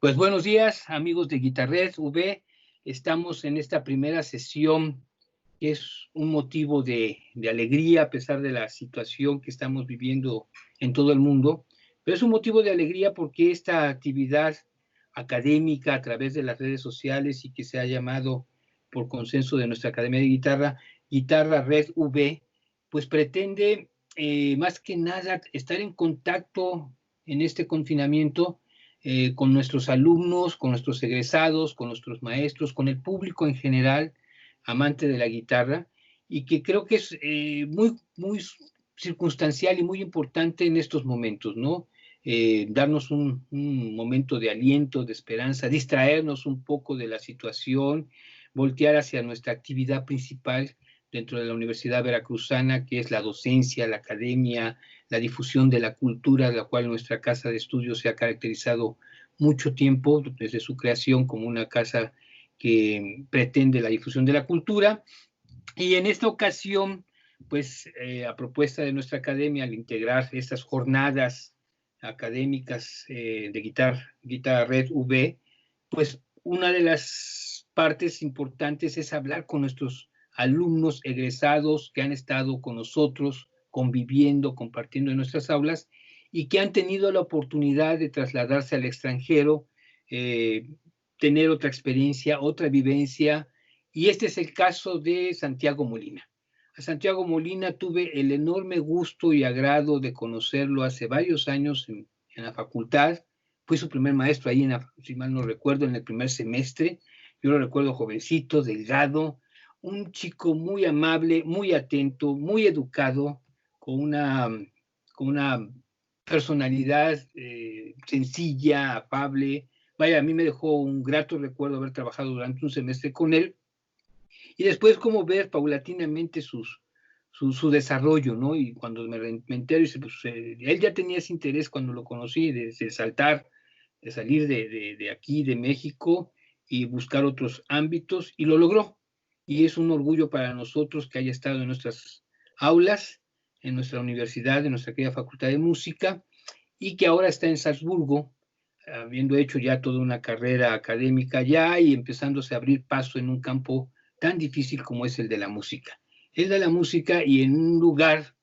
Pues buenos días, amigos de Guitarret V. Estamos en esta primera sesión, que es un motivo de alegría a pesar de la situación que estamos viviendo en todo el mundo, pero es un motivo de alegría porque esta actividad académica a través de las redes sociales y que se ha llamado por consenso de nuestra Academia de Guitarra, Guitarra Red V, pues pretende más que nada estar en contacto en este confinamiento con nuestros alumnos, con nuestros egresados, con nuestros maestros, con el público en general, amante de la guitarra, y que creo que es muy circunstancial y muy importante en estos momentos, ¿no? Darnos un momento de aliento, de esperanza, distraernos un poco de la situación, voltear hacia nuestra actividad principal dentro de la Universidad Veracruzana, que es la docencia, la academia, la difusión de la cultura, de la cual nuestra casa de estudios se ha caracterizado mucho tiempo, desde su creación como una casa que pretende la difusión de la cultura. Y en esta ocasión pues a propuesta de nuestra academia, al integrar estas jornadas académicas de Guitarra Red V, pues una de las partes importantes es hablar con nuestros alumnos egresados que han estado con nosotros conviviendo, compartiendo en nuestras aulas y que han tenido la oportunidad de trasladarse al extranjero, tener otra experiencia, otra vivencia, y este es el caso de Santiago Molina. A Santiago Molina tuve el enorme gusto y agrado de conocerlo hace varios años en la facultad. Fui su primer maestro ahí, si mal no recuerdo, en el primer semestre. Yo lo recuerdo jovencito, delgado, un chico muy amable, muy atento, muy educado, con una personalidad sencilla, afable. Vaya, a mí me dejó un grato recuerdo haber trabajado durante un semestre con él y después como ver paulatinamente su desarrollo, ¿no? Y cuando me entero, dice, pues, él ya tenía ese interés cuando lo conocí, de salir de aquí, de México, y buscar otros ámbitos, y lo logró. Y es un orgullo para nosotros que haya estado en nuestras aulas, en nuestra universidad, en nuestra querida Facultad de Música, y que ahora está en Salzburgo, habiendo hecho ya toda una carrera académica ya y empezándose a abrir paso en un campo tan difícil como es el de la música. Es de la música y en un lugar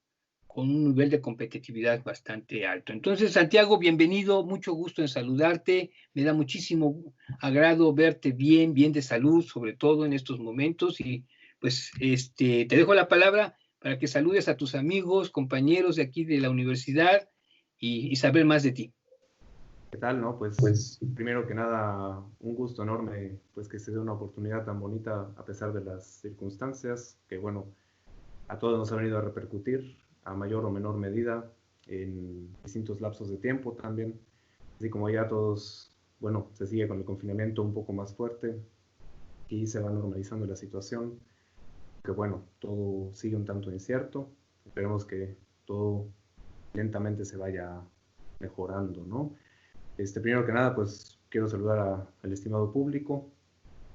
con un nivel de competitividad bastante alto. Entonces, Santiago, bienvenido, mucho gusto en saludarte, me da muchísimo agrado verte bien, bien de salud, sobre todo en estos momentos, y pues te dejo la palabra para que saludes a tus amigos, compañeros de aquí de la universidad y saber más de ti. ¿Qué tal, no? Pues primero que nada, un gusto enorme pues que se dé una oportunidad tan bonita a pesar de las circunstancias, que bueno, a todos nos ha venido a repercutir a mayor o menor medida en distintos lapsos de tiempo también, así como ya todos, bueno, se sigue con el confinamiento un poco más fuerte y se va normalizando la situación, que bueno, todo sigue un tanto incierto, esperemos que todo lentamente se vaya mejorando, ¿no? Primero que nada, pues quiero saludar al estimado público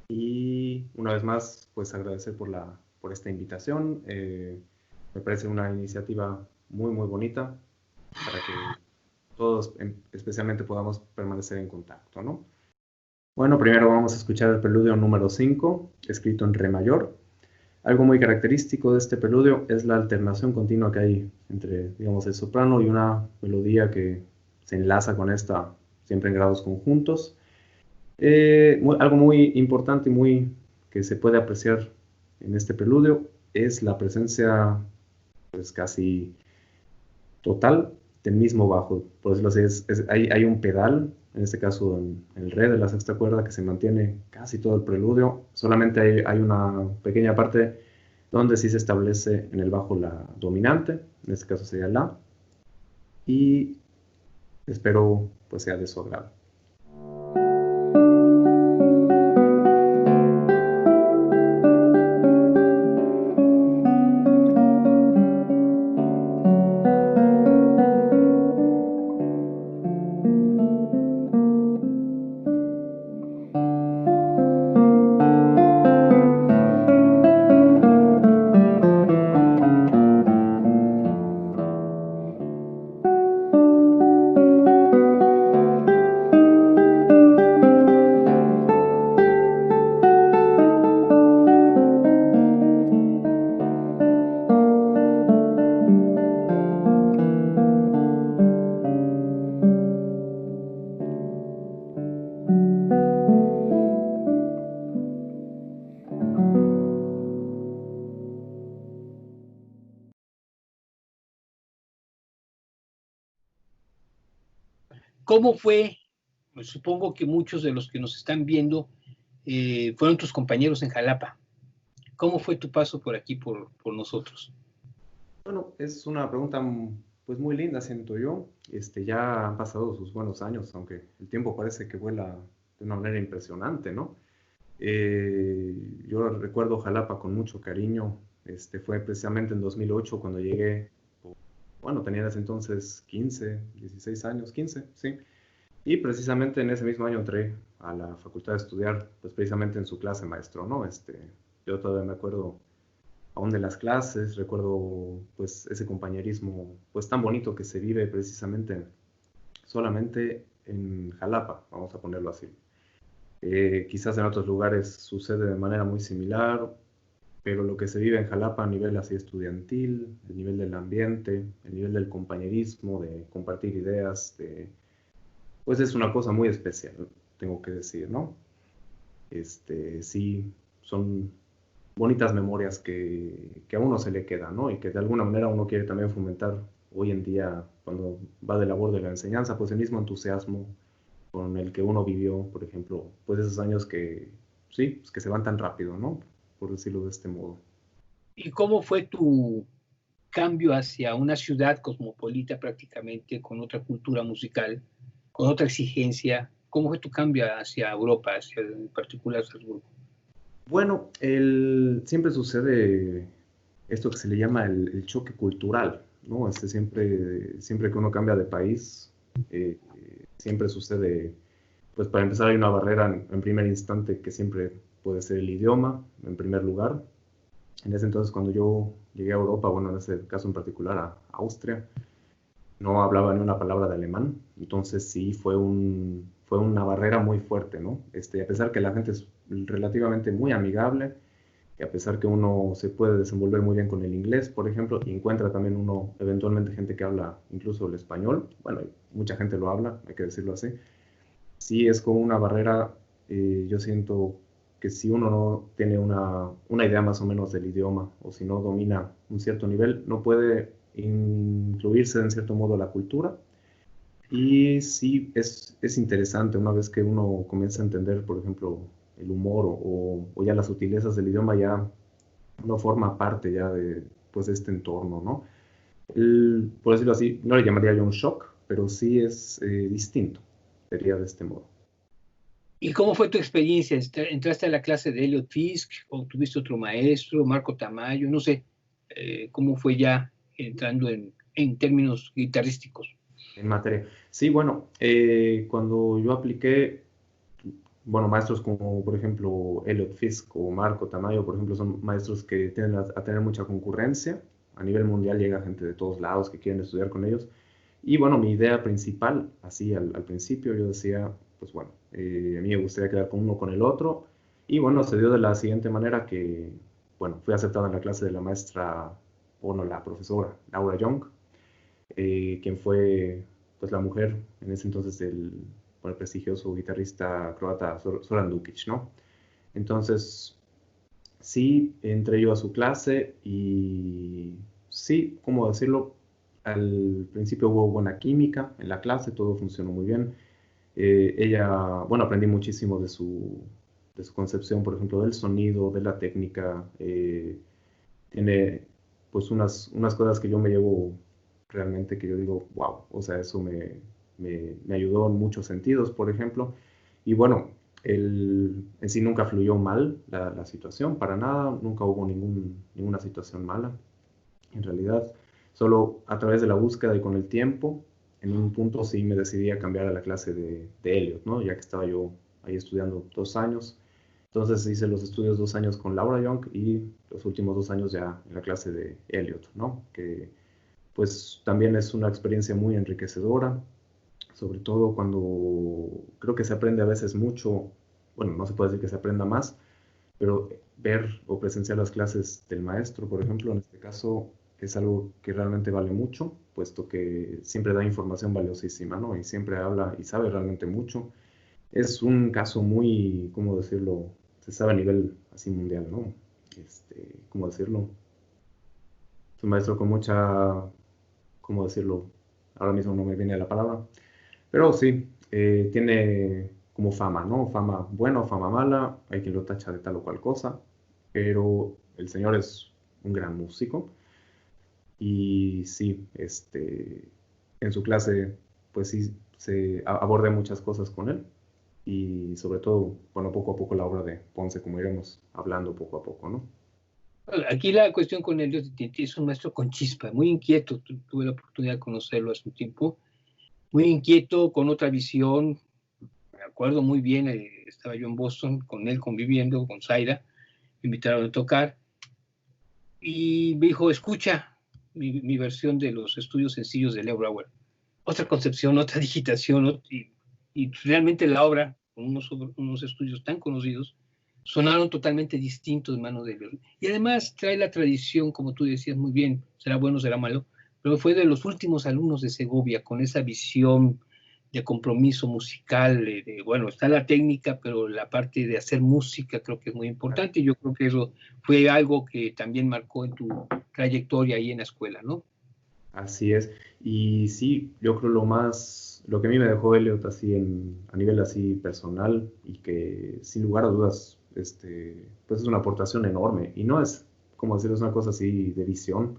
y una vez más, pues agradecer por esta invitación. Me parece una iniciativa muy, muy bonita para que todos especialmente podamos permanecer en contacto, ¿no? Bueno, primero vamos a escuchar el preludio número 5, escrito en re mayor. Algo muy característico de este preludio es la alternación continua que hay entre, digamos, el soprano y una melodía que se enlaza con esta siempre en grados conjuntos. Algo muy importante y muy que se puede apreciar en este preludio es la presencia pues casi total del mismo bajo. Por decirlo así, hay un pedal, en este caso en el re de la sexta cuerda, que se mantiene casi todo el preludio. Solamente hay una pequeña parte donde sí se establece en el bajo la dominante, en este caso sería la, y espero pues sea de su agrado. ¿Cómo fue? Pues supongo que muchos de los que nos están viendo fueron tus compañeros en Jalapa. ¿Cómo fue tu paso por aquí, por nosotros? Bueno, es una pregunta pues muy linda, siento yo. Ya han pasado sus buenos años, aunque el tiempo parece que vuela de una manera impresionante, ¿no? Yo recuerdo Jalapa con mucho cariño. Fue precisamente en 2008 cuando llegué. Bueno, tenía en ese entonces 15, 16 años, 15, sí. Y precisamente en ese mismo año entré a la facultad de estudiar, pues precisamente en su clase maestro, ¿no? Yo todavía me acuerdo aún de las clases, recuerdo pues ese compañerismo pues tan bonito que se vive precisamente solamente en Jalapa, vamos a ponerlo así. Quizás en otros lugares sucede de manera muy similar, pero lo que se vive en Jalapa a nivel así estudiantil, el nivel del ambiente, el nivel del compañerismo, de compartir ideas, pues es una cosa muy especial, tengo que decir, ¿no? Sí, son bonitas memorias que a uno se le quedan, ¿no? Y que de alguna manera uno quiere también fomentar hoy en día, cuando va de labor de la enseñanza, pues el mismo entusiasmo con el que uno vivió, por ejemplo, pues esos años que, sí, pues que se van tan rápido, ¿no? Por decirlo de este modo. ¿Y cómo fue tu cambio hacia una ciudad cosmopolita prácticamente, con otra cultura musical, con otra exigencia? ¿Cómo fue tu cambio hacia Europa, hacia en particular Salzburgo? Bueno, siempre sucede esto que se le llama el choque cultural, ¿no? Siempre que uno cambia de país, siempre sucede, pues para empezar hay una barrera en primer instante que siempre puede ser el idioma, en primer lugar. En ese entonces, cuando yo llegué a Europa, bueno, en ese caso en particular a Austria, no hablaba ni una palabra de alemán, entonces sí fue una barrera muy fuerte, ¿no? A pesar que la gente es relativamente muy amigable, y a pesar que uno se puede desenvolver muy bien con el inglés, por ejemplo, y encuentra también uno eventualmente gente que habla incluso el español, bueno, mucha gente lo habla, hay que decirlo así, sí es como una barrera, yo siento que si uno no tiene una idea más o menos del idioma, o si no domina un cierto nivel, no puede incluirse en cierto modo la cultura. Y sí, es interesante una vez que uno comienza a entender, por ejemplo, el humor o ya las sutilezas del idioma, ya uno forma parte ya de, pues, de este entorno, ¿no? Por decirlo así, no le llamaría yo un shock, pero sí es distinto, sería de este modo. ¿Y cómo fue tu experiencia? ¿Entraste a la clase de Elliot Fisk o tuviste otro maestro, Marco Tamayo? No sé, ¿cómo fue ya entrando en términos guitarrísticos? En materia. Sí, bueno, cuando yo apliqué, bueno, maestros como por ejemplo Elliot Fisk o Marco Tamayo, por ejemplo, son maestros que tienden a tener mucha concurrencia. A nivel mundial llega gente de todos lados que quieren estudiar con ellos. Y bueno, mi idea principal, así al principio, yo decía, pues bueno, a mí me gustaría quedar con uno o con el otro. Y bueno, se dio de la siguiente manera que, bueno, fui aceptado en la clase de la maestra, bueno, la profesora Laura Young, quien fue pues la mujer en ese entonces del bueno, el prestigioso guitarrista croata Zoran Dukic, ¿no? Entonces, sí, entré yo a su clase y sí, ¿cómo decirlo? Al principio hubo buena química en la clase, todo funcionó muy bien. Bueno, aprendí muchísimo de su concepción, por ejemplo, del sonido, de la técnica. Tiene pues unas cosas que yo me llevo realmente que yo digo, wow, o sea, eso me ayudó en muchos sentidos, por ejemplo. Y bueno, en sí nunca fluyó mal la situación, para nada, nunca hubo ninguna situación mala, en realidad. Solo a través de la búsqueda y con el tiempo, en un punto sí me decidí a cambiar a la clase de Elliot, ¿no? Ya que estaba yo ahí estudiando 2 años. Entonces hice los estudios 2 años con Laura Young y los últimos 2 años ya en la clase de Elliot, ¿no? Que pues también es una experiencia muy enriquecedora, sobre todo cuando creo que se aprende a veces mucho, bueno, no se puede decir que se aprenda más, pero ver o presenciar las clases del maestro, por ejemplo, en este caso, es algo que realmente vale mucho, puesto que siempre da información valiosísima, ¿no? Y siempre habla y sabe realmente mucho. Es un caso muy, ¿cómo decirlo? Se sabe a nivel así mundial, ¿no? ¿Cómo decirlo? Es un maestro con mucha, ¿cómo decirlo? Ahora mismo no me viene la palabra, pero sí, tiene como fama, ¿no? Fama buena o fama mala, hay quien lo tacha de tal o cual cosa, pero el señor es un gran músico y sí, en su clase, pues sí, abordé muchas cosas con él y sobre todo, bueno, poco a poco la obra de Ponce, como iremos hablando poco a poco, ¿no? Aquí la cuestión con Elliot es un maestro con chispa, muy inquieto. Tuve la oportunidad de conocerlo hace un tiempo. Muy inquieto, con otra visión. Me acuerdo muy bien, estaba yo en Boston con él conviviendo, con Zaira, me invitaron a tocar. y me dijo, escucha mi versión de los estudios sencillos de Leo Brouwer. Otra concepción, otra digitación, y realmente la obra, con unos estudios tan conocidos, sonaron totalmente distintos en manos de ellos. Y además trae la tradición, como tú decías muy bien, será bueno, será malo, pero fue de los últimos alumnos de Segovia, con esa visión de compromiso musical, bueno, está la técnica, pero la parte de hacer música creo que es muy importante, y yo creo que eso fue algo que también marcó en tu trayectoria ahí en la escuela, ¿no? Así es. Y sí, yo creo lo que a mí me dejó Elliot así a nivel así personal y que sin lugar a dudas, pues es una aportación enorme. Y no es, como decir, es una cosa así de visión.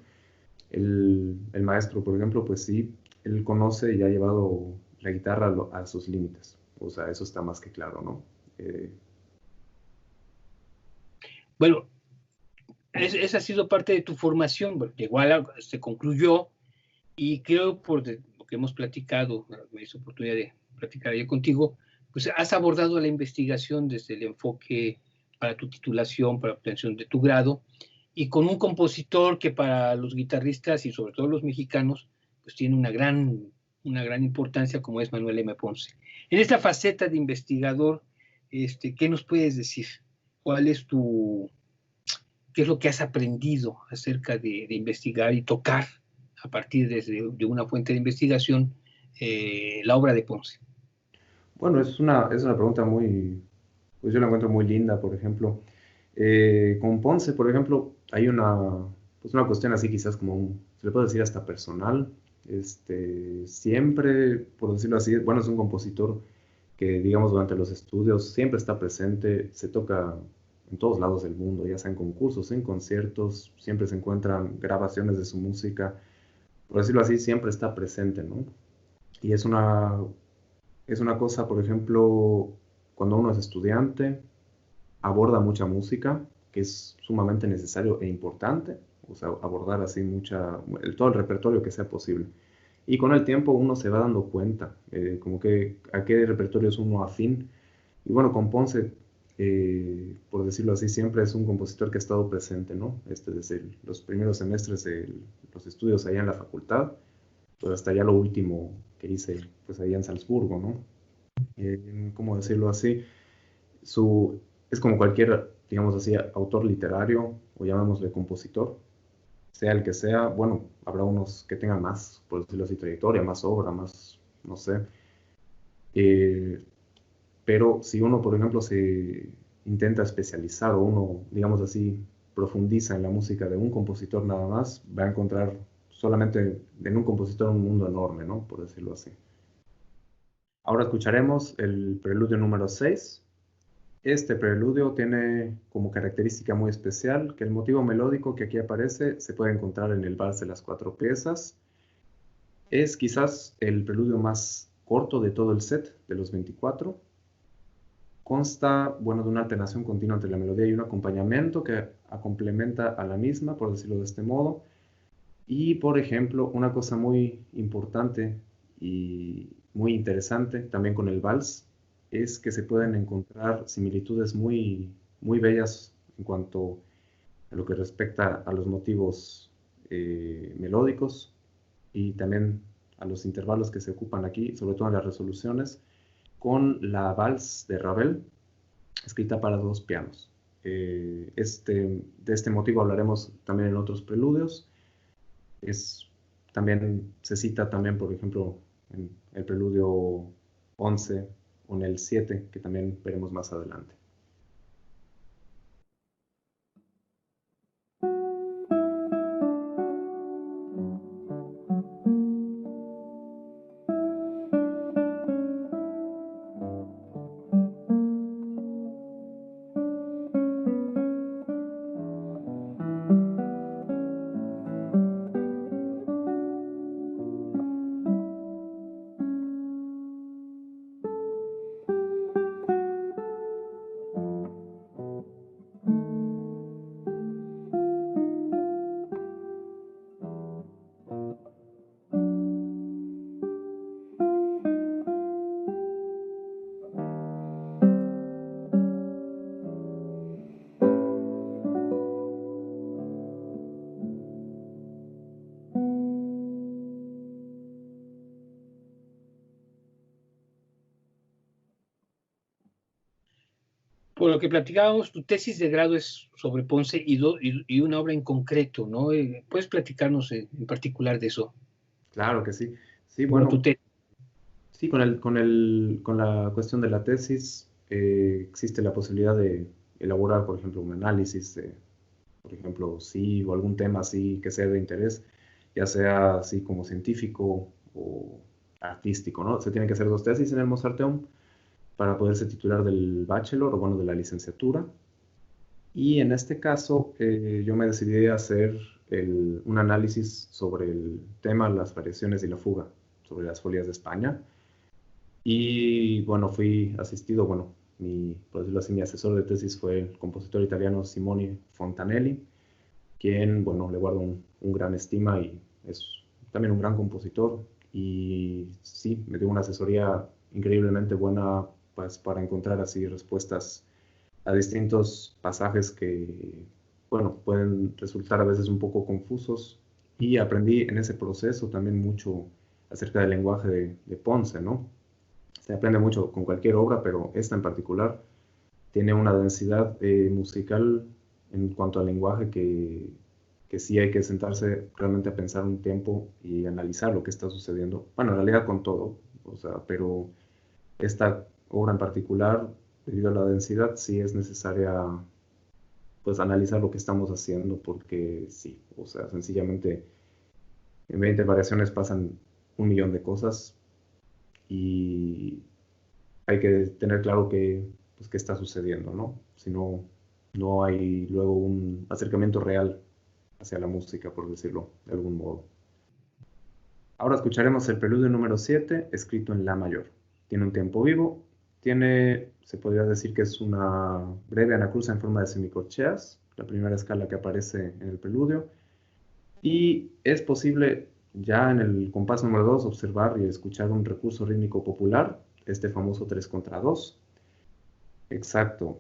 El maestro, por ejemplo, pues sí, él conoce y ha llevado la guitarra a sus límites. O sea, eso está más que claro, ¿no? Eh, Bueno, esa ha sido parte de tu formación, porque igual se concluyó y creo lo que hemos platicado, me hizo oportunidad de platicar ayer contigo, pues has abordado la investigación desde el enfoque para tu titulación, para la obtención de tu grado, y con un compositor que para los guitarristas y sobre todo los mexicanos, pues tiene una gran importancia como es Manuel M. Ponce. En esta faceta de investigador, ¿qué nos puedes decir? ¿Cuál es qué es lo que has aprendido acerca de investigar y tocar a partir de una fuente de investigación la obra de Ponce? bueno, es una pregunta muy, pues yo la encuentro muy linda, por ejemplo. Con Ponce, por ejemplo, hay pues una cuestión así quizás como se le puede decir hasta personal. Siempre, por decirlo así, bueno, es un compositor que, digamos, durante los estudios siempre está presente, se toca en todos lados del mundo, ya sea en concursos, en conciertos, siempre se encuentran grabaciones de su música, por decirlo así, siempre está presente, ¿no? Y es una cosa, por ejemplo, cuando uno es estudiante, aborda mucha música, que es sumamente necesario e importante, o sea, abordar así todo el repertorio que sea posible. Y con el tiempo uno se va dando cuenta, como que a qué repertorio es uno afín. Y bueno, con Ponce, por decirlo así, siempre es un compositor que ha estado presente, ¿no? Desde los primeros semestres de los estudios allá en la facultad, pues hasta ya lo último que hice, pues allá en Salzburgo, ¿no? ¿Cómo decirlo así? Su, es como cualquier, digamos así, autor literario o llamémosle compositor, sea el que sea, bueno, habrá unos que tengan más, por decirlo así, trayectoria, más obra, más, no sé. Eh, pero si uno, por ejemplo, se intenta especializar o uno, digamos así, profundiza en la música de un compositor nada más, va a encontrar solamente en un compositor un mundo enorme, ¿no? Por decirlo así. Ahora escucharemos el preludio número 6. Este preludio tiene como característica muy especial que el motivo melódico que aquí aparece se puede encontrar en el Vals de las Cuatro Piezas. Es quizás el preludio más corto de todo el set, de los 24. Consta, bueno, de una alternación continua entre la melodía y un acompañamiento que complementa a la misma, por decirlo de este modo. Y, por ejemplo, una cosa muy importante y muy interesante también con el vals es que se pueden encontrar similitudes muy, muy bellas en cuanto a lo que respecta a los motivos melódicos y también a los intervalos que se ocupan aquí, sobre todo en las resoluciones, con la vals de Ravel, escrita para dos pianos. De este motivo hablaremos también en otros preludios. También se cita también, por ejemplo, en el preludio 11 o en el 7, que también veremos más adelante. Por lo que platicábamos, tu tesis de grado es sobre Ponce y una obra en concreto, ¿no? ¿Puedes platicarnos en particular de eso? Claro que sí. Sí, Como tu bueno, tesis. sí, con la cuestión de la tesis, existe la posibilidad de elaborar, por ejemplo, un análisis de, por ejemplo, sí, o algún tema así que sea de interés, ya sea así como científico o artístico, ¿no? Se tienen que hacer dos tesis en el Mozarteum para poderse titular del bachelor o, bueno, de la licenciatura. Y en este caso, yo me decidí a hacer un análisis sobre el tema las variaciones y la fuga, sobre las folias de España. Y bueno, fui asistido, bueno, por decirlo así, mi asesor de tesis fue el compositor italiano Simone Fontanelli, quien, bueno, le guardo un gran estima y es también un gran compositor. Y sí, me dio una asesoría increíblemente buena, pues, para encontrar así respuestas a distintos pasajes que, bueno, pueden resultar a veces un poco confusos. Y aprendí en ese proceso también mucho acerca del lenguaje de Ponce, ¿no? Se aprende mucho con cualquier obra, pero esta en particular tiene una densidad musical en cuanto al lenguaje que sí hay que sentarse realmente a pensar un tiempo y analizar lo que está sucediendo. Bueno, en realidad con todo, o sea, pero esta obra en particular, debido a la densidad, sí es necesaria pues analizar lo que estamos haciendo porque sí, o sea, sencillamente en 20 variaciones pasan un millón de cosas y hay que tener claro pues, qué está sucediendo, ¿no? Si no, no hay luego un acercamiento real hacia la música, por decirlo de algún modo. Ahora escucharemos el preludio número 7, escrito en la mayor. Tiene un tiempo vivo, se podría decir que es una breve anacruza en forma de semicorcheas, la primera escala que aparece en el preludio, y es posible ya en el compás número 2 observar y escuchar un recurso rítmico popular, este famoso 3 contra 2. Exacto.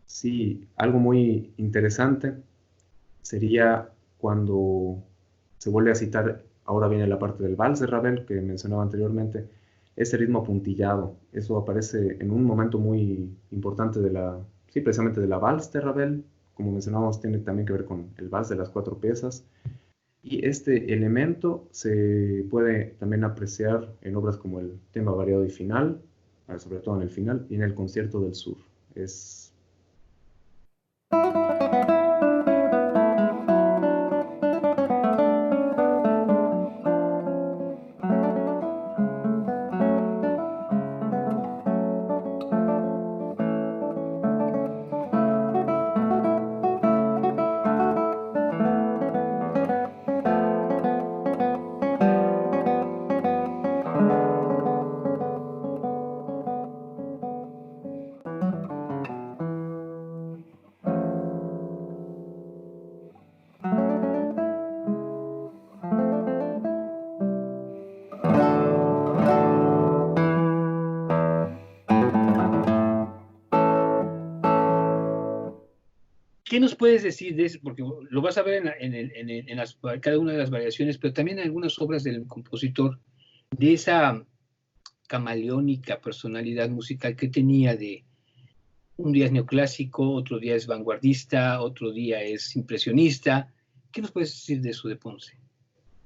Sí, algo muy interesante sería cuando se vuelve a citar, ahora viene la parte del vals de Ravel que mencionaba anteriormente, ese ritmo apuntillado. Eso aparece en un momento muy importante sí, precisamente de la vals de Ravel, como mencionábamos, tiene también que ver con el vals de las cuatro piezas. Y este elemento se puede también apreciar en obras como el tema variado y final, sobre todo en el final, y en el concierto del sur. Es ¿Qué nos puedes decir de eso? Porque lo vas a ver cada una de las variaciones, pero también en algunas obras del compositor, de esa camaleónica personalidad musical que tenía de un día es neoclásico, otro día es vanguardista, otro día es impresionista. ¿Qué nos puedes decir de eso de Ponce?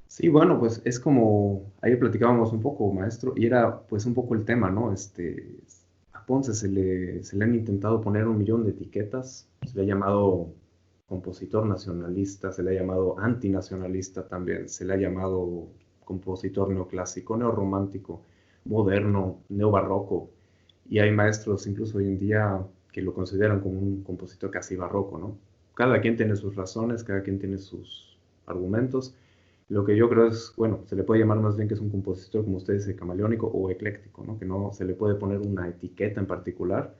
Sí, bueno, pues es como, ayer platicábamos un poco, maestro, y era pues un poco el tema, ¿no? A Ponce se le han intentado poner un millón de etiquetas, se le ha llamado compositor nacionalista, se le ha llamado antinacionalista también, se le ha llamado compositor neoclásico, neorromántico, moderno, neobarroco, y hay maestros incluso hoy en día que lo consideran como un compositor casi barroco, ¿no? Cada quien tiene sus razones, cada quien tiene sus argumentos. Lo que yo creo es, bueno, se le puede llamar más bien que es un compositor, como usted dice, camaleónico o ecléctico, ¿no? Que no se le puede poner una etiqueta en particular,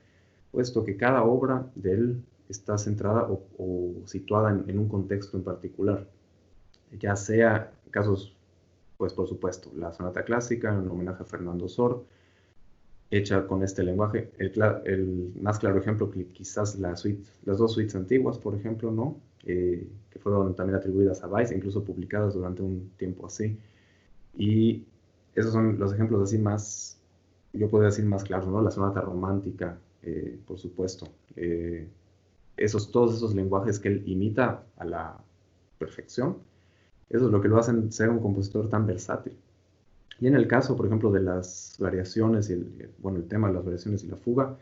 puesto que cada obra de él está centrada o situada en un contexto en particular, ya sea en casos, pues por supuesto, la sonata clásica en homenaje a Fernando Sor, hecha con este lenguaje. El más claro ejemplo que quizás las dos suites antiguas, por ejemplo, ¿no? Que fueron también atribuidas a Weiss, incluso publicadas durante un tiempo así. Y esos son los ejemplos así yo podría decir más claro, ¿no? La sonata romántica, por supuesto. Todos esos lenguajes que él imita a la perfección, eso es lo que lo hacen ser un compositor tan versátil. Y en el caso, por ejemplo, de las variaciones y el tema de las variaciones y la fuga,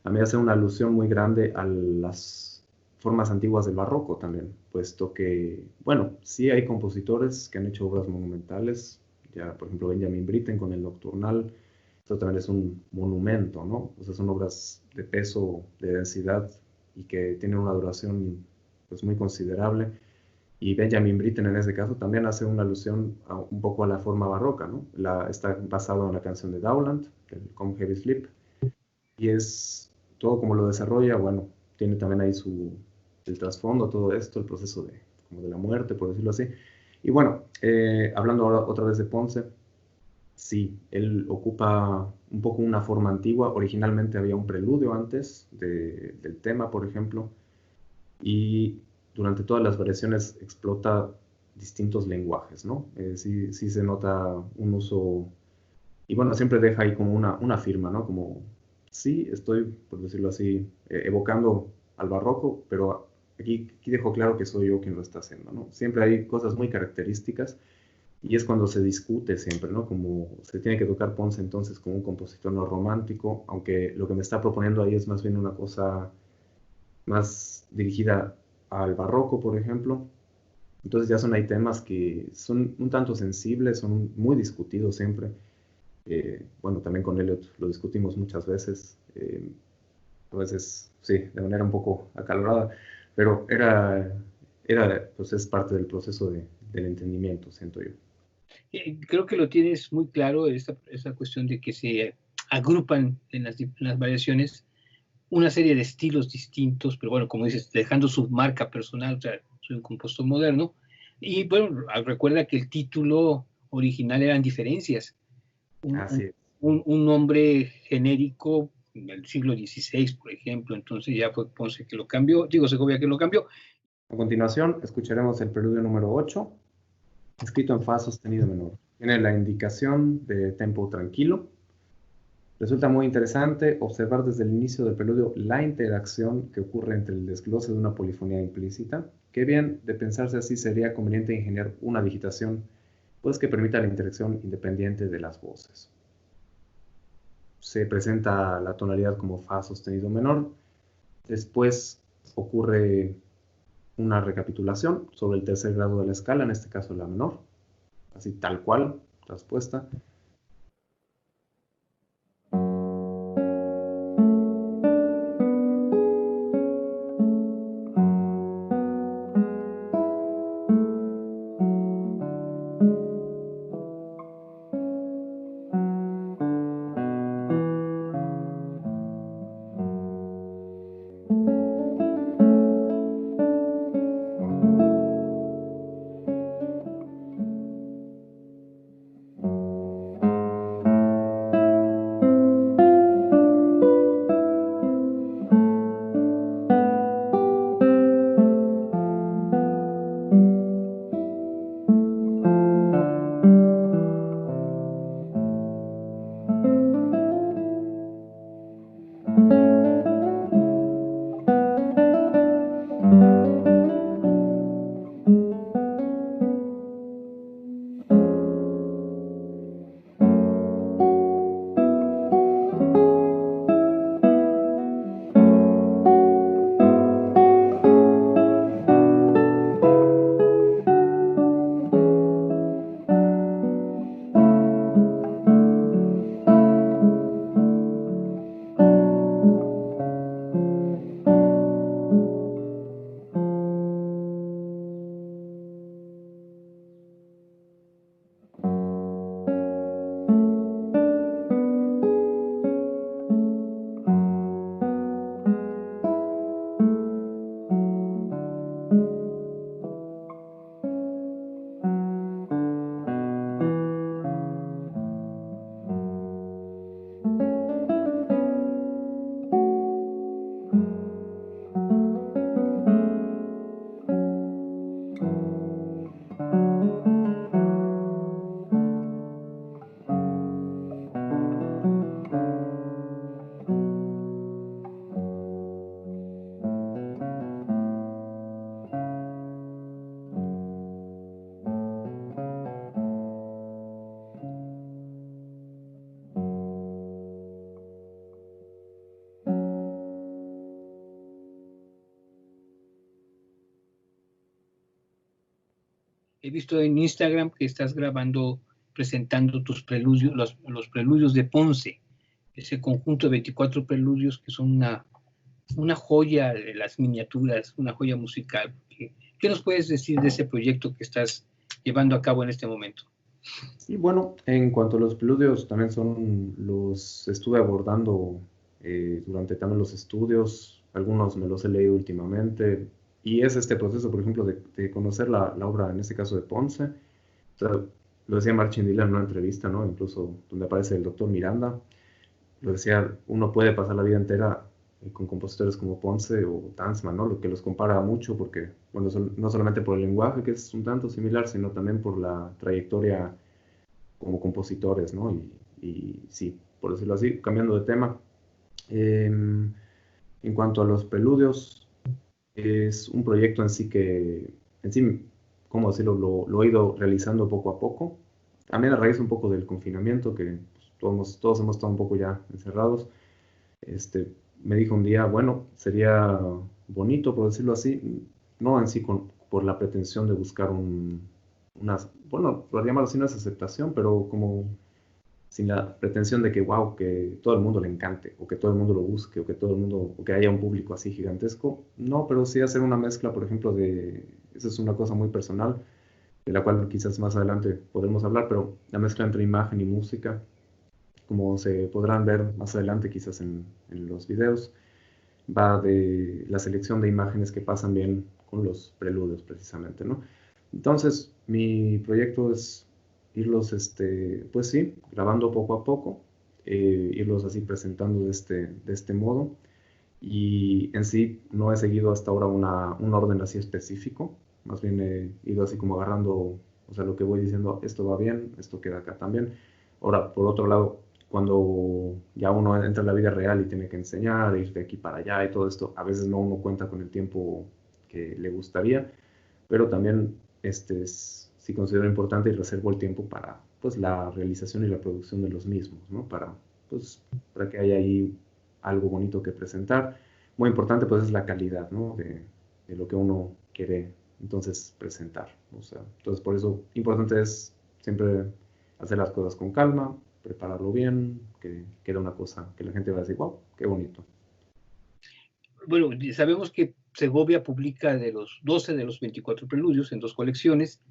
a mí hace una alusión muy grande a las formas antiguas del barroco también, puesto que, bueno, sí hay compositores que han hecho obras monumentales, ya por ejemplo Benjamin Britten con el Nocturnal, esto también es un monumento, ¿no? O sea, son obras de peso, de densidad y que tienen una duración pues muy considerable. Y Benjamin Britten en ese caso también hace una alusión un poco a la forma barroca, ¿no? Está basado en la canción de Dowland, el Come Heavy Sleep, y es todo como lo desarrolla, bueno, tiene también ahí el trasfondo, todo esto, el proceso como de la muerte, por decirlo así. Y bueno, hablando ahora otra vez de Ponce, sí, él ocupa un poco una forma antigua, originalmente había un preludio antes del tema, por ejemplo, y durante todas las variaciones explota distintos lenguajes, ¿no? Sí, sí se nota un uso, y bueno, siempre deja ahí como una firma, ¿no? Como, sí, estoy, por decirlo así, evocando al barroco, pero aquí dejo claro que soy yo quien lo está haciendo, ¿no? Siempre hay cosas muy características y es cuando se discute siempre, ¿no? Como se tiene que tocar Ponce entonces como un compositor no romántico, aunque lo que me está proponiendo ahí es más bien una cosa más dirigida al barroco, por ejemplo. Entonces ya son ahí temas que son un tanto sensibles, son muy discutidos siempre. Bueno, también con Eliot lo discutimos muchas veces, a veces sí, de manera un poco acalorada, pero pues es parte del proceso del entendimiento, siento yo. Creo que lo tienes muy claro, esta cuestión de que se agrupan en las variaciones una serie de estilos distintos, pero bueno, como dices, dejando su marca personal, o sea, soy un compositor moderno. Y bueno, recuerda que el título original eran diferencias. Un, Así un, es. un nombre genérico en el siglo XVI, por ejemplo, entonces ya fue Ponce que lo cambió, digo Segovia que lo cambió. A continuación, escucharemos el preludio número 8, escrito en fa sostenido menor. Tiene la indicación de tempo tranquilo. Resulta muy interesante observar desde el inicio del preludio la interacción que ocurre entre el desglose de una polifonía implícita. Qué bien, de pensarse así, sería conveniente ingeniar una digitación, pues que permita la interacción independiente de las voces. Se presenta la tonalidad como fa sostenido menor. Después ocurre una recapitulación sobre el tercer grado de la escala, en este caso la menor, así tal cual, transpuesta. he visto en Instagram que estás grabando, presentando tus preludios, los preludios de Ponce, ese conjunto de 24 preludios que son una joya de las miniaturas, una joya musical. ¿Qué nos puedes decir de ese proyecto que estás llevando a cabo en este momento? Y bueno, en cuanto a los preludios, también los estuve abordando durante también los estudios, algunos me los he leído últimamente, y es este proceso, por ejemplo, de conocer la obra, en este caso de Ponce. O sea, lo decía Martin Dillon en una entrevista, ¿no? Incluso donde aparece el doctor Miranda, lo decía, uno puede pasar la vida entera con compositores como Ponce o Tanzmann, ¿no? Lo que los compara mucho porque, bueno, no solamente por el lenguaje, que es un tanto similar, sino también por la trayectoria como compositores, ¿no? Y sí, por decirlo así, cambiando de tema, en cuanto a los preludios, es un proyecto en sí que, en sí, ¿cómo decirlo? Lo he ido realizando poco a poco. También a raíz un poco del confinamiento, que pues, todos hemos estado un poco ya encerrados. Me dijo un día, bueno, sería bonito, por decirlo así, no en sí por la pretensión de buscar bueno, por llamarlo así, no es aceptación, pero como sin la pretensión de que, wow, que todo el mundo le encante, o que todo el mundo lo busque, o que haya un público así gigantesco. No, pero sí hacer una mezcla, por ejemplo, eso es una cosa muy personal, de la cual quizás más adelante podremos hablar, pero la mezcla entre imagen y música, como se podrán ver más adelante quizás en los videos, va de la selección de imágenes que pasan bien con los preludios precisamente, ¿no? Entonces, mi proyecto es irlos, pues sí, grabando poco a poco, irlos así presentando de este modo. Y en sí no he seguido hasta ahora un orden así específico, más bien he ido así como agarrando, o sea, lo que voy diciendo, esto va bien, esto queda acá también. Ahora, por otro lado, cuando ya uno entra en la vida real y tiene que enseñar, ir de aquí para allá y todo esto, a veces no uno cuenta con el tiempo que le gustaría, pero también sí considero importante y reservo el tiempo para pues, la realización y la producción de los mismos, ¿no? Pues, para que haya ahí algo bonito que presentar. Muy importante pues es la calidad, ¿no? De lo que uno quiere entonces presentar. O sea, entonces por eso importante es siempre hacer las cosas con calma, prepararlo bien, que quede una cosa que la gente va a decir, wow, qué bonito. Bueno, sabemos que Segovia publica de los 12 de los 24 preludios en 2 colecciones.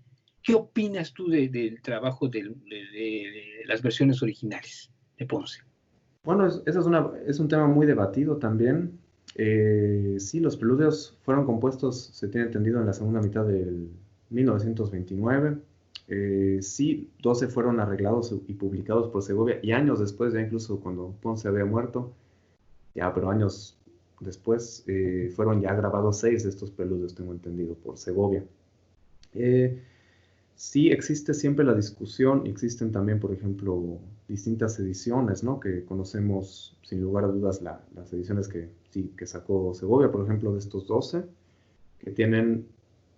¿Qué opinas tú del trabajo de las versiones originales de Ponce? Bueno, es un tema muy debatido también. Sí, los preludios fueron compuestos, se tiene entendido, en la segunda mitad del 1929. Sí, 12 fueron arreglados y publicados por Segovia, y años después, ya incluso cuando Ponce había muerto, ya, pero años después, fueron ya grabados 6 de estos preludios, tengo entendido, por Segovia. Eh, Sí, existe siempre la discusión, existen también, por ejemplo, distintas ediciones, ¿no? Que conocemos sin lugar a dudas las ediciones que sacó Segovia, por ejemplo, de estos 12, que tienen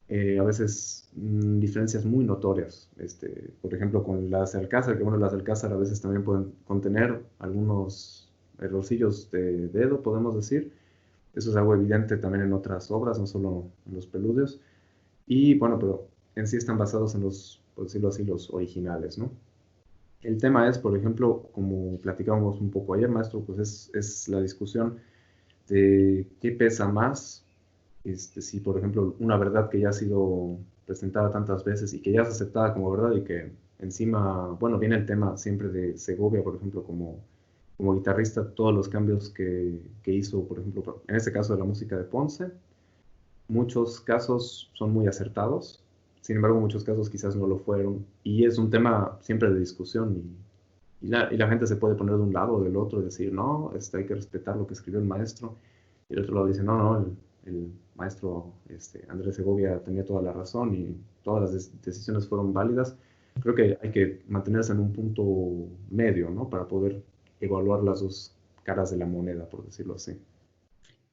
a veces diferencias muy notorias. Por ejemplo, con las de Alcázar, que bueno, las de Alcázar a veces también pueden contener algunos errorcillos de dedo, podemos decir. Eso es algo evidente también en otras obras, no solo en los preludios. Y bueno, pero en sí están basados en por decirlo así, los originales, ¿no? El tema es, por ejemplo, como platicábamos un poco ayer, maestro, pues es la discusión de qué pesa más, si por ejemplo una verdad que ya ha sido presentada tantas veces y que ya es aceptada como verdad y que encima, bueno, viene el tema siempre de Segovia, por ejemplo, como guitarrista, todos los cambios que hizo, por ejemplo, en este caso de la música de Ponce, muchos casos son muy acertados, sin embargo, muchos casos quizás no lo fueron, y es un tema siempre de discusión, y la gente se puede poner de un lado o del otro y decir, no, hay que respetar lo que escribió el maestro, y el otro lado dice, no, no, el maestro Andrés Segovia tenía toda la razón y todas las decisiones fueron válidas. Creo que hay que mantenerse en un punto medio, ¿no? Para poder evaluar las dos caras de la moneda, por decirlo así.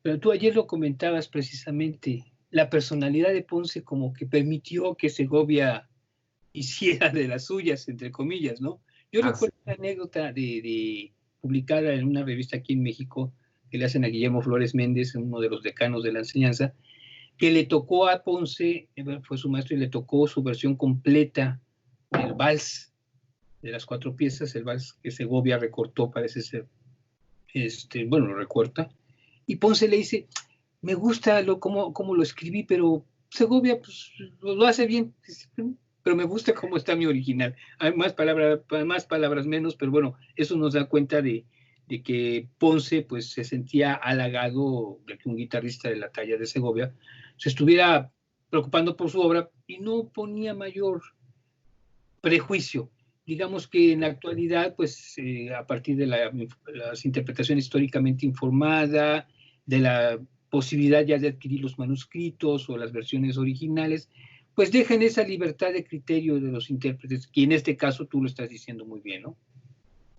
Pero tú ayer lo comentabas precisamente, la personalidad de Ponce como que permitió que Segovia hiciera de las suyas, entre comillas, ¿no? Yo Ah, sí. recuerdo una anécdota publicada en una revista aquí en México que le hacen a Guillermo Flores Méndez, uno de los decanos de la enseñanza, que le tocó a Ponce, fue su maestro y le tocó su versión completa del vals, de las 4 piezas, el vals que Segovia recortó, parece ser, bueno, lo recorta, y Ponce le dice, me gusta cómo lo escribí, pero Segovia pues, lo hace bien, pero me gusta cómo está mi original. Hay más palabras menos, pero bueno, eso nos da cuenta de que Ponce pues se sentía halagado de que un guitarrista de la talla de Segovia se estuviera preocupando por su obra y no ponía mayor prejuicio. Digamos que en la actualidad, pues a partir de las interpretaciones históricamente informadas, de la posibilidad ya de adquirir los manuscritos o las versiones originales, pues dejan esa libertad de criterio de los intérpretes, que en este caso tú lo estás diciendo muy bien, ¿no?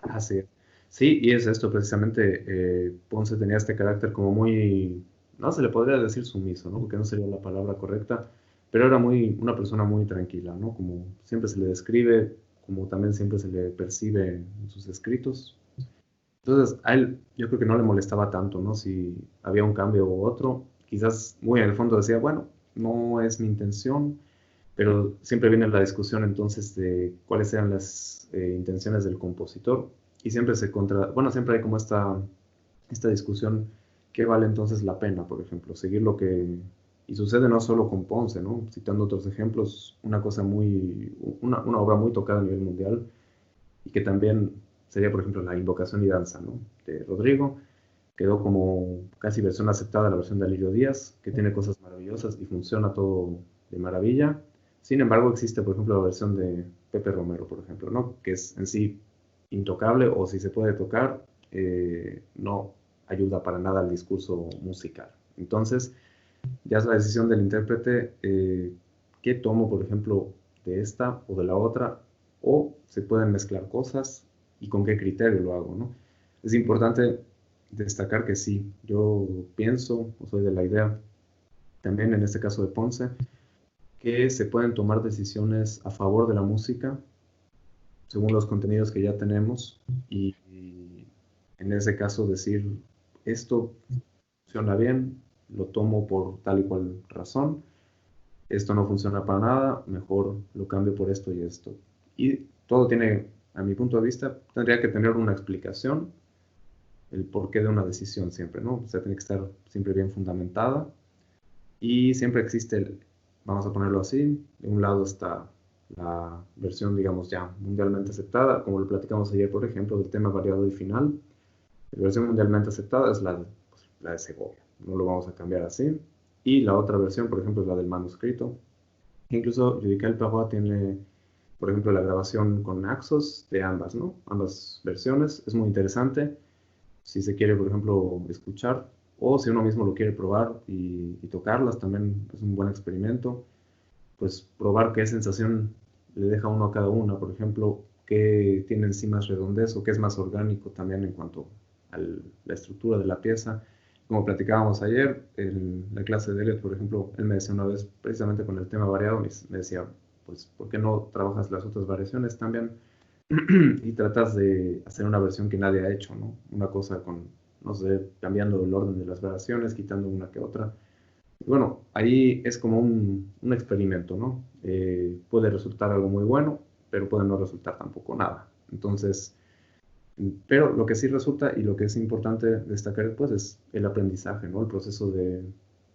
Así es. Sí, y es esto precisamente, Ponce tenía este carácter como muy, no se le podría decir sumiso, ¿no? Porque no sería la palabra correcta, pero era una persona muy tranquila, ¿no? Como siempre se le describe, como también siempre se le percibe en sus escritos. Entonces, a él yo creo que no le molestaba tanto, ¿no? Si había un cambio u otro, quizás muy en el fondo decía, bueno, no es mi intención, pero siempre viene la discusión entonces de cuáles eran las intenciones del compositor y siempre siempre hay como esta discusión, ¿qué vale entonces la pena, por ejemplo? Seguir lo que, y sucede no solo con Ponce, ¿no? Citando otros ejemplos, una obra muy tocada a nivel mundial y que también sería, por ejemplo, la Invocación y Danza, ¿no? De Rodrigo, quedó como casi versión aceptada la versión de Alirio Díaz, que tiene cosas maravillosas y funciona todo de maravilla. Sin embargo, existe, por ejemplo, la versión de Pepe Romero, por ejemplo, ¿no? Que es en sí intocable, o si se puede tocar, no ayuda para nada al discurso musical. Entonces, ya es la decisión del intérprete, qué tomo, por ejemplo, de esta o de la otra, o se pueden mezclar cosas y con qué criterio lo hago, ¿no? Es importante destacar que sí, yo pienso, o soy de la idea, también en este caso de Ponce, que se pueden tomar decisiones a favor de la música según los contenidos que ya tenemos y en ese caso decir, esto funciona bien, lo tomo por tal y cual razón, esto no funciona para nada, mejor lo cambio por esto y esto. Y todo tiene, a mi punto de vista, tendría que tener una explicación, el porqué de una decisión siempre, ¿no? O sea, tiene que estar siempre bien fundamentada y siempre existe vamos a ponerlo así, de un lado está la versión, digamos, ya mundialmente aceptada, como lo platicamos ayer, por ejemplo, del tema variado y final. La versión mundialmente aceptada es la de Segovia, no lo vamos a cambiar así. Y la otra versión, por ejemplo, es la del manuscrito. Incluso Judicael Parrois tiene, por ejemplo, la grabación con Naxos de ambas, ¿no? Ambas versiones. Es muy interesante si se quiere, por ejemplo, escuchar, o si uno mismo lo quiere probar y tocarlas, también es un buen experimento. Pues probar qué sensación le deja uno a cada una, por ejemplo, qué tiene en sí más redondez o qué es más orgánico también en cuanto a la estructura de la pieza. Como platicábamos ayer, en la clase de Elliot, por ejemplo, él me decía una vez, precisamente con el tema variado, me decía, pues, ¿por qué no trabajas las otras variaciones también? Y tratas de hacer una versión que nadie ha hecho, ¿no? Una cosa con, no sé, cambiando el orden de las variaciones, quitando una que otra. Bueno, ahí es como un experimento, ¿no? Puede resultar algo muy bueno, pero puede no resultar tampoco nada. Entonces, pero lo que sí resulta y lo que es importante destacar después es el aprendizaje, ¿no? El proceso de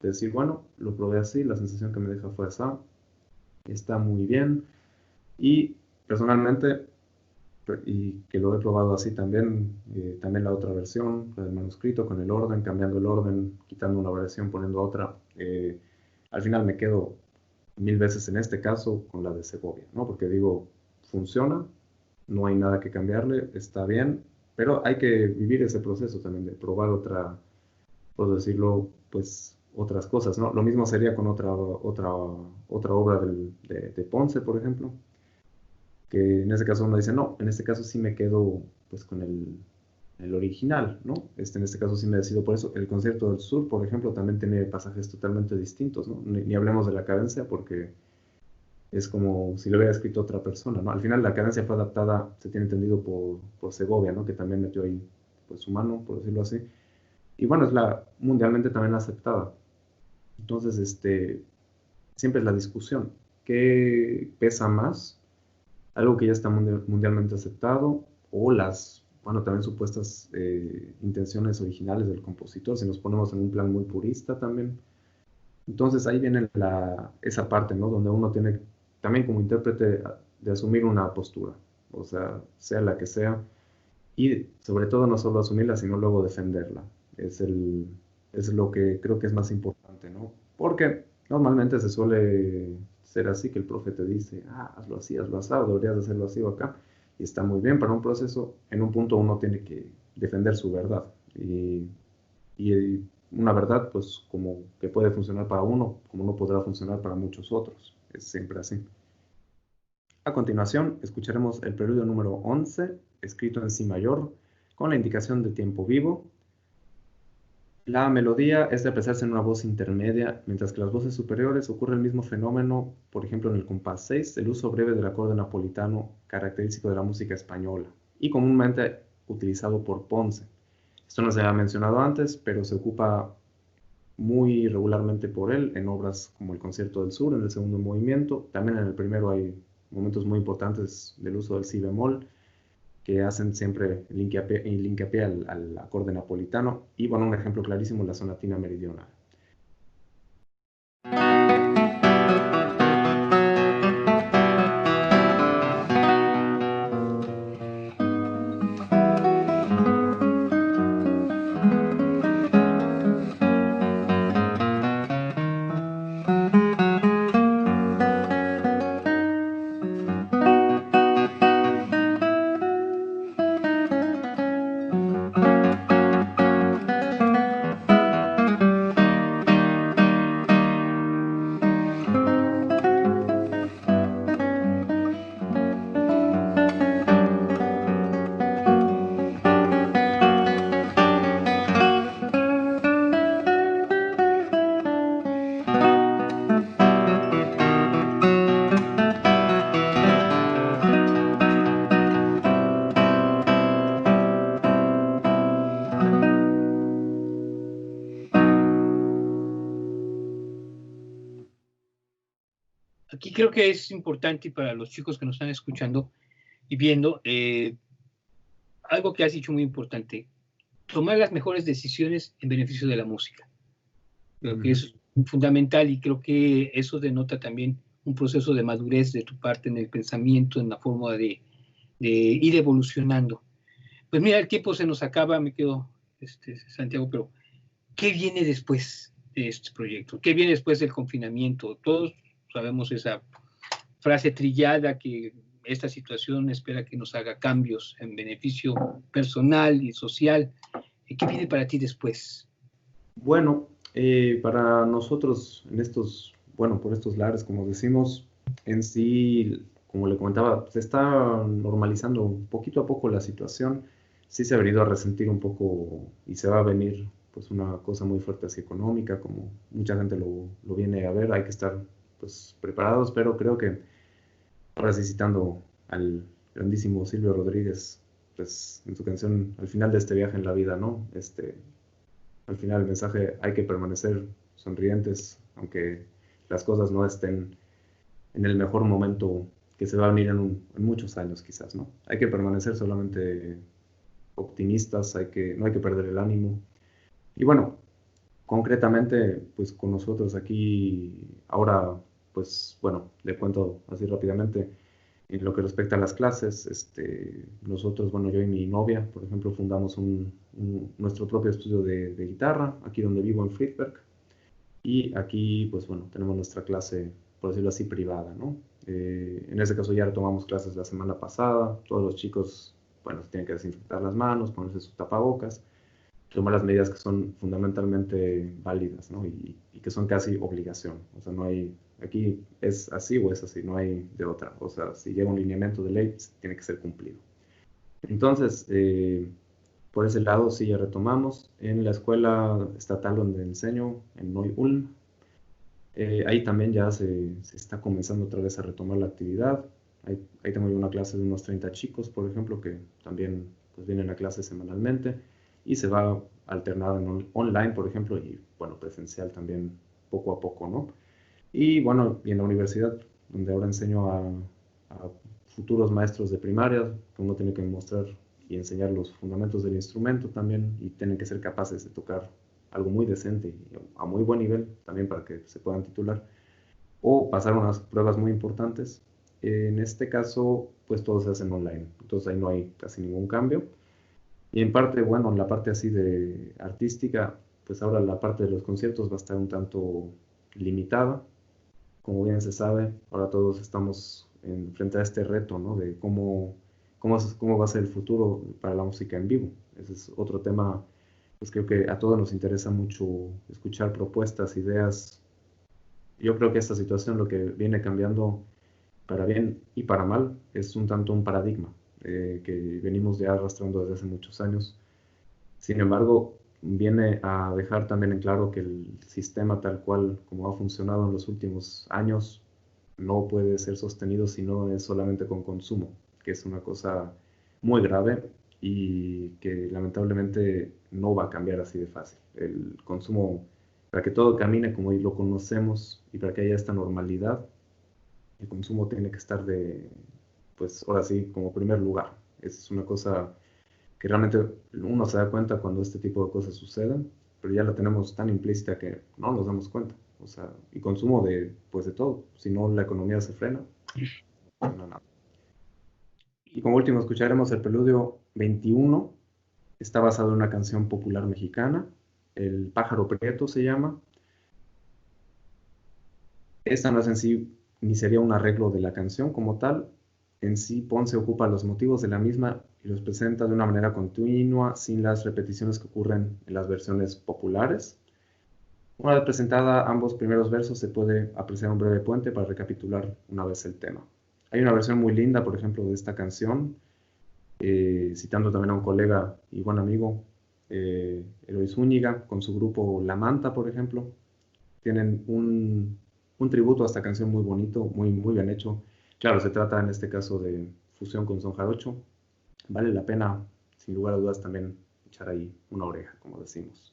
decir, bueno, lo probé así, la sensación que me deja fue esa, está muy bien. Y personalmente, y que lo he probado así también, también la otra versión, la del manuscrito, con el orden, cambiando el orden, quitando una variación, poniendo otra. Al final me quedo 1000 veces en este caso con la de Segovia, ¿no? Porque digo, funciona, no hay nada que cambiarle, está bien, pero hay que vivir ese proceso también de probar por decirlo, pues otras cosas, ¿no? Lo mismo sería con otra obra de Ponce, por ejemplo, que en ese caso uno dice, no, en este caso sí me quedo pues con el original, ¿no? En este caso sí me decido por eso. El Concierto del Sur, por ejemplo, también tiene pasajes totalmente distintos, ¿no? Ni hablemos de la cadencia porque es como si lo hubiera escrito otra persona, ¿no? Al final la cadencia fue adaptada, se tiene entendido, por Segovia, ¿no? Que también metió ahí pues su mano, por decirlo así. Y bueno, es la mundialmente también aceptada. Entonces, siempre es la discusión. ¿Qué pesa más? Algo que ya está mundialmente aceptado o bueno, también supuestas intenciones originales del compositor, si nos ponemos en un plan muy purista también. Entonces ahí viene esa parte, ¿no? Donde uno tiene también como intérprete de asumir una postura, o sea la que sea, y sobre todo no solo asumirla, sino luego defenderla. Es, es lo que creo que es más importante, ¿no? Porque normalmente se suele ser así, que el profe te dice, hazlo así, hazlo así, o deberías hacerlo así o acá, y está muy bien para un proceso. En un punto uno tiene que defender su verdad, y una verdad, pues como que puede funcionar para uno, como no podrá funcionar para muchos otros. Es siempre así. A continuación, escucharemos el preludio número 11, escrito en si mayor, con la indicación de tiempo vivo. La melodía es de apreciarse en una voz intermedia, mientras que las voces superiores ocurre el mismo fenómeno, por ejemplo en el compás 6, el uso breve del acorde napolitano característico de la música española y comúnmente utilizado por Ponce. Esto no se había mencionado antes, pero se ocupa muy regularmente por él en obras como el Concierto del Sur, en el segundo movimiento. También en el primero hay momentos muy importantes del uso del si bemol, que hacen siempre el hincapié al acorde napolitano. Y bueno, un ejemplo clarísimo, la sonatina meridional. Aquí creo que es importante para los chicos que nos están escuchando y viendo, algo que has dicho muy importante, tomar las mejores decisiones en beneficio de la música. Creo que eso es fundamental y creo que eso denota también un proceso de madurez de tu parte en el pensamiento, en la forma de ir evolucionando. Pues mira, el tiempo se nos acaba, me quedo, Santiago, pero ¿qué viene después de este proyecto? ¿Qué viene después del confinamiento? Todos sabemos esa frase trillada que esta situación espera que nos haga cambios en beneficio personal y social. ¿Qué viene para ti después? Bueno, para nosotros bueno, por estos lares, como decimos, en sí, como le comentaba, se está normalizando poquito a poco la situación. Sí se ha venido a resentir un poco y se va a venir pues una cosa muy fuerte así económica, como mucha gente lo viene a ver. Hay que estar pues preparados, pero creo que ahora sí citando al grandísimo Silvio Rodríguez, pues en su canción Al final de este viaje en la vida, ¿no? Al final el mensaje, hay que permanecer sonrientes, aunque las cosas no estén en el mejor momento que se va a venir en muchos años quizás, ¿no? Hay que permanecer solamente optimistas, no hay que perder el ánimo. Y bueno, concretamente, pues con nosotros aquí, ahora, pues bueno, le cuento así rápidamente, en lo que respecta a las clases, nosotros, bueno, yo y mi novia, por ejemplo, fundamos nuestro propio estudio de guitarra, aquí donde vivo en Friedberg, y aquí, pues bueno, tenemos nuestra clase, por decirlo así, privada, ¿no? En ese caso ya retomamos clases la semana pasada, todos los chicos, bueno, se tienen que desinfectar las manos, ponerse sus tapabocas, tomar las medidas que son fundamentalmente válidas, ¿no? Y que son casi obligación. O sea, no hay, aquí es así o es así, no hay de otra. O sea, si llega un lineamiento de ley, tiene que ser cumplido. Entonces, por ese lado sí ya retomamos. En la escuela estatal donde enseño, en Neu-Ulm, ahí también ya se está comenzando otra vez a retomar la actividad. Ahí tengo yo una clase de unos 30 chicos, por ejemplo, que también pues, vienen a clase semanalmente y se va alternado en online, por ejemplo, y bueno, presencial también poco a poco, ¿no? Y bueno, y en la universidad, donde ahora enseño a futuros maestros de primaria, que uno tiene que mostrar y enseñar los fundamentos del instrumento también, y tienen que ser capaces de tocar algo muy decente y a muy buen nivel también para que se puedan titular, o pasar unas pruebas muy importantes. En este caso, pues todo se hace en online, entonces ahí no hay casi ningún cambio. Y en parte, bueno, en la parte así de artística, pues ahora la parte de los conciertos va a estar un tanto limitada. Como bien se sabe, ahora todos estamos frente a este reto, ¿no? De cómo va a ser el futuro para la música en vivo. Ese es otro tema, pues creo que a todos nos interesa mucho escuchar propuestas, ideas. Yo creo que esta situación lo que viene cambiando para bien y para mal es un tanto un paradigma que venimos ya arrastrando desde hace muchos años. Sin embargo, viene a dejar también en claro que el sistema tal cual como ha funcionado en los últimos años no puede ser sostenido si no es solamente con consumo, que es una cosa muy grave y que lamentablemente no va a cambiar así de fácil. El consumo, para que todo camine como lo conocemos y para que haya esta normalidad, el consumo tiene que estar pues ahora sí, como primer lugar. Es una cosa que realmente uno se da cuenta cuando este tipo de cosas suceden, pero ya la tenemos tan implícita que no nos damos cuenta. O sea, y consumo pues de todo. Si no, la economía se frena. No, no. Y como último escucharemos el Preludio 21. Está basado en una canción popular mexicana. El Pájaro Prieto se llama. Esta no es en sí, ni sería un arreglo de la canción como tal. En sí, Ponce ocupa los motivos de la misma y los presenta de una manera continua, sin las repeticiones que ocurren en las versiones populares. Una vez presentada ambos primeros versos, se puede apreciar un breve puente para recapitular una vez el tema. Hay una versión muy linda, por ejemplo, de esta canción, citando también a un colega y buen amigo, Eloy Zúñiga, con su grupo La Manta, por ejemplo. Tienen un tributo a esta canción muy bonito, muy bien hecho. Claro, se trata en este caso de fusión con son jarocho. Vale la pena, sin lugar a dudas, también echar ahí una oreja, como decimos.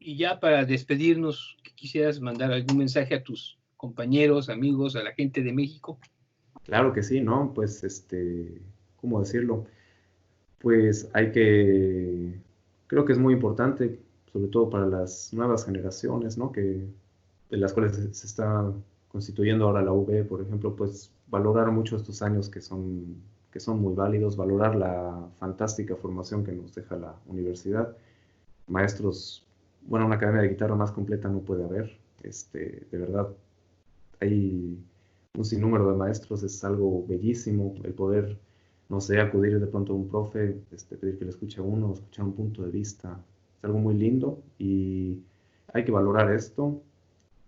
Y ya para despedirnos, ¿quisieras mandar algún mensaje a tus compañeros, amigos, a la gente de México? Claro que sí, ¿no? Pues, ¿cómo decirlo? Pues creo que es muy importante, sobre todo para las nuevas generaciones, ¿no? De las cuales se está constituyendo ahora la UB, por ejemplo, pues valorar mucho estos años que son muy válidos, valorar la fantástica formación que nos deja la universidad. Maestros, bueno, una academia de guitarra más completa no puede haber, de verdad, hay un sinnúmero de maestros, es algo bellísimo el poder, no sé, acudir de pronto a un profe, pedir que le escuche a uno, escuchar un punto de vista, es algo muy lindo y hay que valorar esto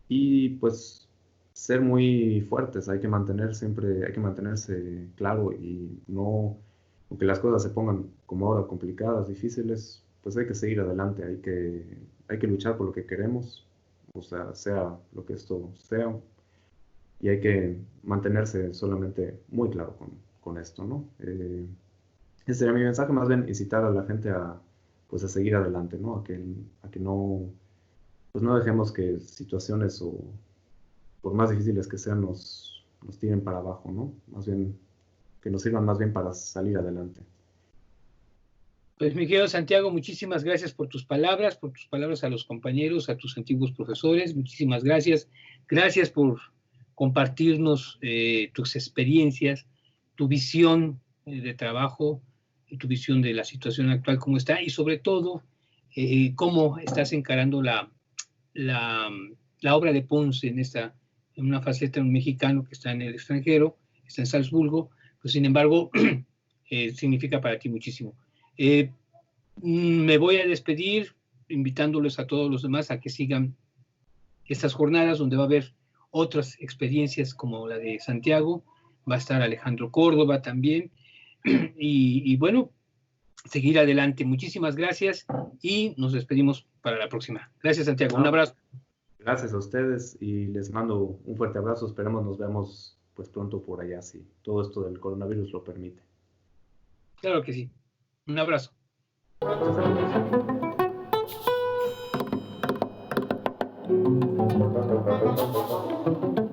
y pues ser muy fuertes, hay que mantenerse claro y no, aunque las cosas se pongan como ahora complicadas, difíciles, pues hay que seguir adelante, hay que luchar por lo que queremos, o sea lo que esto sea, y hay que mantenerse solamente muy claro con esto, ¿no? Ese sería mi mensaje, más bien incitar a la gente pues a seguir adelante, ¿no? A que no, pues no dejemos que situaciones o por más difíciles que sean nos tiren para abajo, ¿no? Más bien que nos sirvan más bien para salir adelante. Pues mi querido Santiago, muchísimas gracias por tus palabras a los compañeros, a tus antiguos profesores, muchísimas gracias. Gracias por compartirnos tus experiencias, tu visión de trabajo y tu visión de la situación actual, cómo está, y sobre todo, cómo estás encarando la obra de Ponce en una faceta de un mexicano que está en el extranjero, está en Salzburgo, pues sin embargo, significa para ti muchísimo. Me voy a despedir invitándoles a todos los demás a que sigan estas jornadas donde va a haber otras experiencias como la de Santiago, va a estar Alejandro Córdoba también, y bueno, seguir adelante. Muchísimas gracias y nos despedimos para la próxima. Gracias, Santiago. Un abrazo. Gracias a ustedes y les mando un fuerte abrazo. Esperemos nos vemos pues pronto por allá, si todo esto del coronavirus lo permite. Claro que sí. Un abrazo. Muchas gracias.